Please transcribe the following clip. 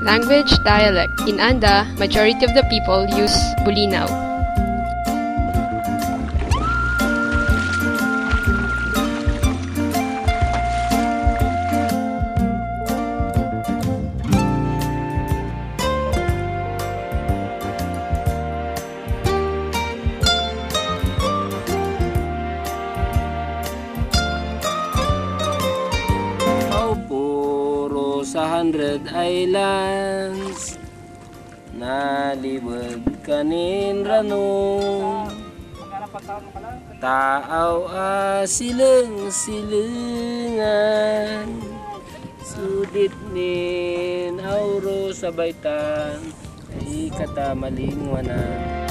Language, dialect. In Anda, majority of the people use Bulinaw. Sa 100 islands nalibad kanin ranong taaw silengan sudit nin auro sa baitan ay katamalingwanan.